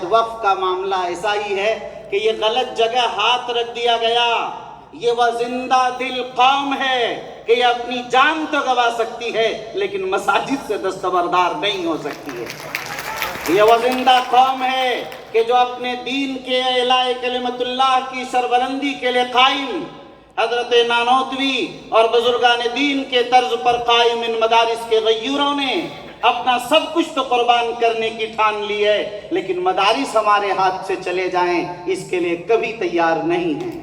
وقف کا معاملہ ایسا ہی ہے کہ یہ غلط جگہ ہاتھ رکھ دیا گیا. یہ وہ زندہ دل قوم ہے کہ یہ اپنی جان تو گوا سکتی ہے لیکن مساجد سے دستبردار نہیں ہو سکتی ہے. یہ وہ زندہ قوم ہے کہ جو اپنے دین کے اعلاء کلمت اللہ کی سربلندی کے لیے قائم، حضرت نانوتوی اور بزرگان دین کے طرز پر قائم ان مدارس کے غیوروں نے اپنا سب کچھ تو قربان کرنے کی ٹھان لی ہے، لیکن مدارس ہمارے ہاتھ سے چلے جائیں اس کے لیے کبھی تیار نہیں ہیں.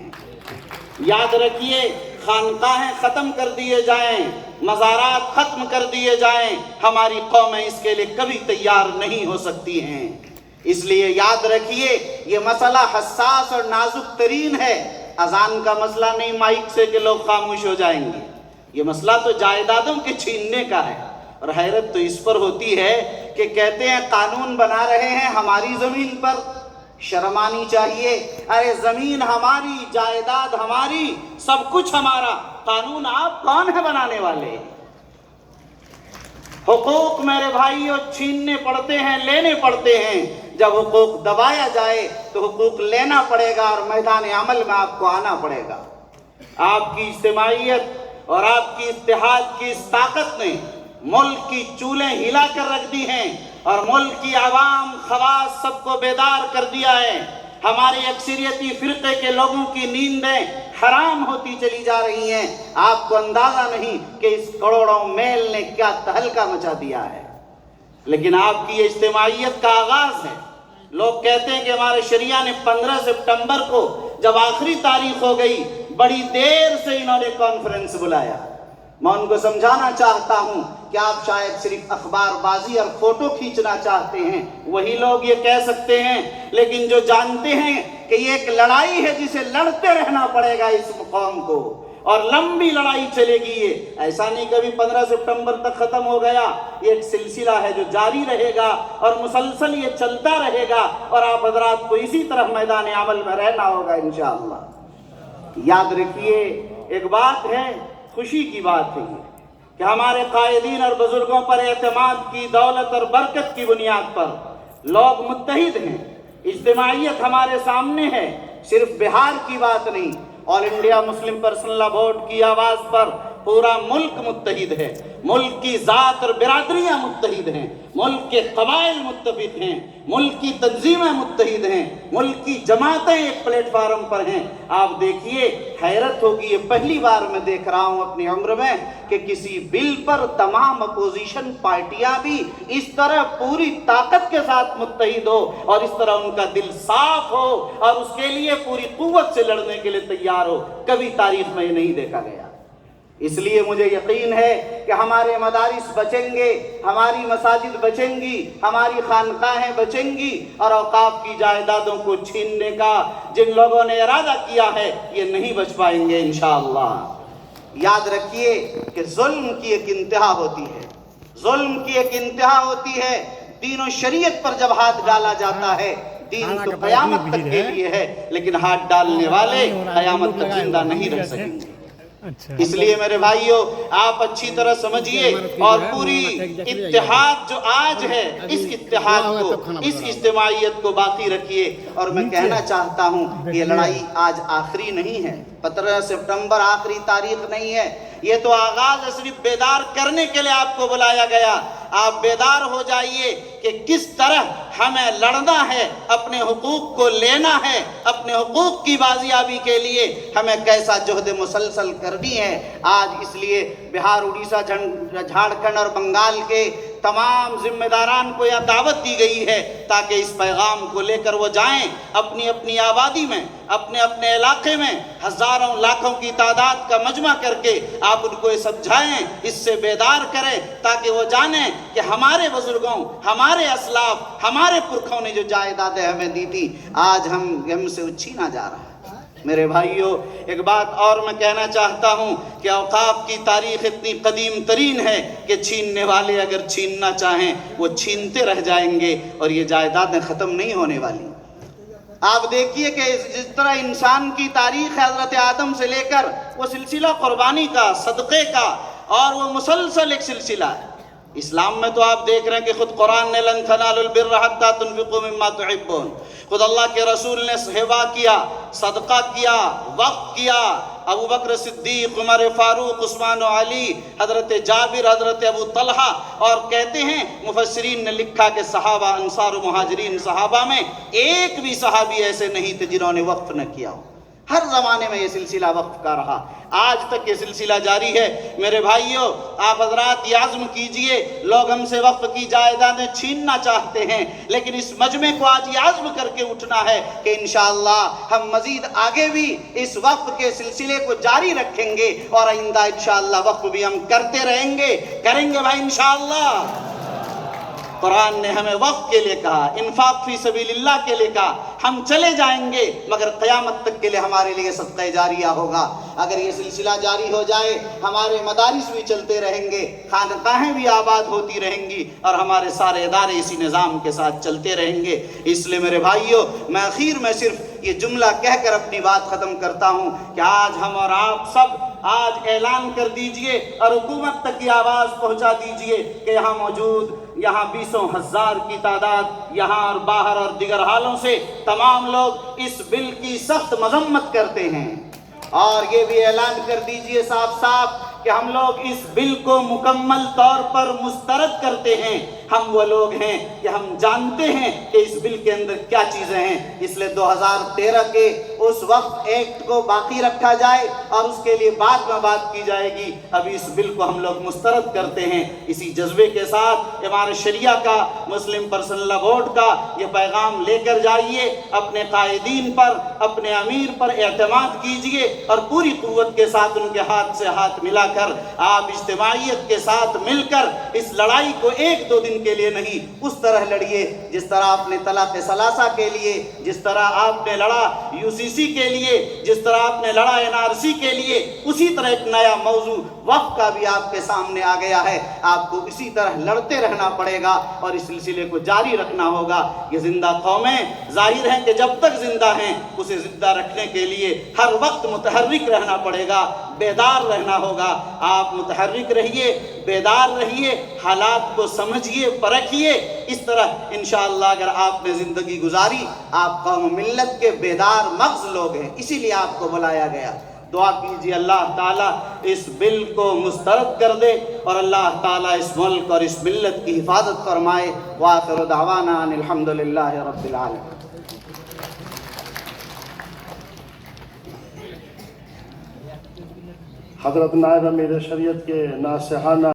یاد رکھیے، خانقاہیں ختم کر دیے جائیں، مزارات ختم کر دیے جائیں، ہماری قومیں اس کے لیے کبھی تیار نہیں ہو سکتی ہیں. اس لیے یاد رکھیے یہ مسئلہ حساس اور نازک ترین ہے. اذان کا مسئلہ نہیں مائک سے کہ لوگ خاموش ہو جائیں گے، یہ مسئلہ تو جائیدادوں کے چھیننے کا ہے. اور حیرت تو اس پر ہوتی ہے کہ کہتے ہیں قانون بنا رہے ہیں ہماری زمین پر. شرم آنی چاہیے. ارے زمین ہماری، جائیداد ہماری، سب کچھ ہمارا، قانون آپ کون ہے بنانے والے؟ حقوق میرے بھائیوں چھیننے پڑتے ہیں، لینے پڑتے ہیں. جب حقوق دبایا جائے تو حقوق لینا پڑے گا اور میدان عمل میں آپ کو آنا پڑے گا. آپ کی اجتماعیت اور آپ کی اتحاد کی اس طاقت نے ملک کی چولیں ہلا کر رکھ دی ہیں اور ملک کی عوام خواص سب کو بیدار کر دیا ہے. ہماری اکثریتی فرقے کے لوگوں کی نیندیں حرام ہوتی چلی جا رہی ہیں. آپ کو اندازہ نہیں کہ اس کروڑوں میل نے کیا تہلکہ مچا دیا ہے. لیکن آپ کی اجتماعیت کا آغاز ہے. لوگ کہتے ہیں کہ ہمارے شریعہ نے 15 سپٹمبر کو جب آخری تاریخ ہو گئی بڑی دیر سے انہوں نے کانفرنس بلایا. میں ان کو سمجھانا چاہتا ہوں کہ آپ شاید صرف اخبار بازی اور فوٹو کھینچنا چاہتے ہیں، وہی لوگ یہ کہہ سکتے ہیں، لیکن جو جانتے ہیں کہ یہ ایک لڑائی ہے جسے لڑتے رہنا پڑے گا اس قوم کو، اور لمبی لڑائی چلے گی. یہ ایسا نہیں کبھی 15 سپٹمبر تک ختم ہو گیا. یہ ایک سلسلہ ہے جو جاری رہے گا اور مسلسل یہ چلتا رہے گا اور آپ حضرات کو اسی طرح میدان عمل میں رہنا ہوگا انشاءاللہ. یاد رکھیے ایک بات ہے، خوشی کی بات ہے کہ ہمارے قائدین اور بزرگوں پر اعتماد کی دولت اور برکت کی بنیاد پر لوگ متحد ہیں. اجتماعیت ہمارے سامنے ہے. صرف بہار کی بات نہیں، all India Muslim personal law board کی آواز پر پورا ملک متحد ہے. ملک کی ذات اور برادریاں متحد ہیں، ملک کے قبائل متفق ہیں، ملک کی تنظیمیں متحد ہیں، ملک کی جماعتیں ایک پلیٹ فارم پر ہیں. آپ دیکھیے حیرت ہوگی، یہ پہلی بار میں دیکھ رہا ہوں اپنی عمر میں کہ کسی بل پر تمام اپوزیشن پارٹیاں بھی اس طرح پوری طاقت کے ساتھ متحد ہو اور اس طرح ان کا دل صاف ہو اور اس کے لیے پوری قوت سے لڑنے کے لیے تیار ہو. کبھی تاریخ میں یہ نہیں دیکھا گیا. اس لیے مجھے یقین ہے کہ ہمارے مدارس بچیں گے، ہماری مساجد بچیں گی، ہماری خانقاہیں بچیں گی، اور اوقاف کی جائیدادوں کو چھیننے کا جن لوگوں نے ارادہ کیا ہے یہ نہیں بچ پائیں گے انشاءاللہ. یاد رکھیے کہ ظلم کی ایک انتہا ہوتی ہے، ظلم کی ایک انتہا ہوتی ہے. دین و شریعت پر جب ہاتھ ڈالا جاتا ہے، دین تو قیامت تک کے لیے ہے، لیکن ہاتھ ڈالنے والے قیامت تک زندہ نہیں رہ سکیں گے. اس لیے میرے بھائیوں آپ اچھی طرح سمجھیے اور پوری اتحاد جو آج ہے اس اتحاد کو، اس اجتماعیت کو باقی رکھیے. اور میں کہنا چاہتا ہوں کہ یہ لڑائی آج آخری نہیں ہے. 15 سپٹمبر آخری تاریخ نہیں ہے، یہ تو آغاز ہے. صرف بیدار کرنے کے لیے آپ کو بلایا گیا. آپ بیدار ہو جائیے کہ کس طرح ہمیں لڑنا ہے، اپنے حقوق کو لینا ہے، اپنے حقوق کی بازیابی کے لیے ہمیں کیسا جہد مسلسل کرنی ہے. آج اس لیے بہار، اڑیسہ، جھارکھنڈ اور بنگال کے تمام ذمہ داران کو یہ دعوت دی گئی ہے تاکہ اس پیغام کو لے کر وہ جائیں اپنی اپنی آبادی میں، اپنے اپنے علاقے میں ہزاروں لاکھوں کی تعداد کا مجمع کر کے آپ ان کو یہ سمجھائیں، اس سے بیدار کریں تاکہ وہ جانیں کہ ہمارے بزرگوں، ہمارے اسلاف، ہمارے پرکھوں نے جو جائیدادیں ہمیں دی تھی آج ہم سے چھینا جا رہا ہے. میرے بھائیوں ایک بات اور میں کہنا چاہتا ہوں کہ اوقاف کی تاریخ اتنی قدیم ترین ہے کہ چھیننے والے اگر چھیننا چاہیں وہ چھینتے رہ جائیں گے اور یہ جائیدادیں ختم نہیں ہونے والی. آپ دیکھیے کہ جس طرح انسان کی تاریخ ہے حضرت آدم سے لے کر وہ سلسلہ قربانی کا، صدقے کا، اور وہ مسلسل ایک سلسلہ ہے. اسلام میں تو آپ دیکھ رہے ہیں کہ خود قرآن نے لن تنالوا البر حتى تنفقوا مما تحبون، خود اللہ کے رسول نے ہبہ کیا، صدقہ کیا، وقف کیا، ابو بکر صدیق، عمر فاروق، عثمان و علی، حضرت جابر، حضرت ابو طلحہ، اور کہتے ہیں مفسرین نے لکھا کہ صحابہ، انصار و مہاجرین صحابہ میں ایک بھی صحابی ایسے نہیں تھے جنہوں نے وقف نہ کیا ہو۔ ہر زمانے میں یہ سلسلہ وقف کا رہا، آج تک یہ سلسلہ جاری ہے۔ میرے بھائیوں، آپ حضرات یہ عزم کیجئے، لوگ ہم سے وقف کی جائیدادیں چھیننا چاہتے ہیں، لیکن اس مجمع کو آج یہ عزم کر کے اٹھنا ہے کہ انشاءاللہ ہم مزید آگے بھی اس وقف کے سلسلے کو جاری رکھیں گے، اور آئندہ انشاءاللہ وقف بھی ہم کرتے رہیں گے، کریں گے بھائی انشاءاللہ۔ قرآن نے ہمیں وقف کے لیے کہا، انفاق فی سبیل اللہ کے لیے کہا، ہم چلے جائیں گے مگر قیامت تک کے لیے ہمارے لیے صدقہ جاریہ ہوگا۔ اگر یہ سلسلہ جاری ہو جائے، ہمارے مدارس بھی چلتے رہیں گے، خانقاہیں بھی آباد ہوتی رہیں گی، اور ہمارے سارے ادارے اسی نظام کے ساتھ چلتے رہیں گے۔ اس لیے میرے بھائیوں، میں آخر میں صرف یہ جملہ کہہ کر اپنی بات ختم کرتا ہوں کہ آج ہم اور آپ سب آج اعلان کر دیجئے اور حکومت تک کی آواز پہنچا دیجئے کہ یہاں موجود 20,000 کی تعداد یہاں اور باہر اور دیگر حالوں سے تمام لوگ اس بل کی سخت مذمت کرتے ہیں، اور یہ بھی اعلان کر دیجئے صاف صاف کہ ہم لوگ اس بل کو مکمل طور پر مسترد کرتے ہیں۔ ہم وہ لوگ ہیں کہ ہم جانتے ہیں کہ اس بل کے اندر کیا چیزیں ہیں، اس لیے 2013 کے اس وقت ایکٹ کو باقی رکھا جائے اور اس کے لیے بعد میں بات کی جائے گی۔ ابھی اس بل کو ہم لوگ مسترد کرتے ہیں۔ اسی جذبے کے ساتھ امارت شریعہ کا، مسلم پرسنل لا بورڈ کا یہ پیغام لے کر جائیے، اپنے قائدین پر، اپنے امیر پر اعتماد کیجئے، اور پوری قوت کے ساتھ ان کے ہاتھ سے ہاتھ ملا کر آپ اجتماعیت کے ساتھ مل کر اس لڑائی کو 1-2 دن کے لیے نہیں، اس طرح لڑیے جس طرح آپ نے طلاق ثلاثہ کے لیے، جس طرح آپ نے لڑا UCC کے لیے، جس طرح آپ نے لڑا NRC کے لیے، اسی طرح ایک نیا موضوع وقف کا بھی آپ کے سامنے آ گیا ہے۔ آپ کو اسی طرح لڑتے رہنا پڑے گا اور اس سلسلے کو جاری رکھنا ہوگا۔ یہ زندہ قومیں ظاہر ہیں کہ جب تک زندہ ہیں اسے زندہ رکھنے کے لیے ہر وقت متحرک رہنا پڑے گا، بیدار رہنا ہوگا۔ آپ متحرک رہیے، بیدار رہیے، حالات کو سمجھیے، پرکھیے۔ اس طرح انشاءاللہ اگر آپ نے زندگی گزاری، آپ قوم ملت کے بیدار مغز لوگ ہیں، اسی لیے آپ کو بلایا گیا۔ دعا کیجیے اللہ تعالیٰ اس بل کو مسترد کر دے، اور اللہ تعالیٰ اس ملک اور اس ملت کی حفاظت فرمائے۔ وآخر دعوانا ان الحمدللہ رب العالمین۔ حضرت نائب امیر شریعت کے ناصحانہ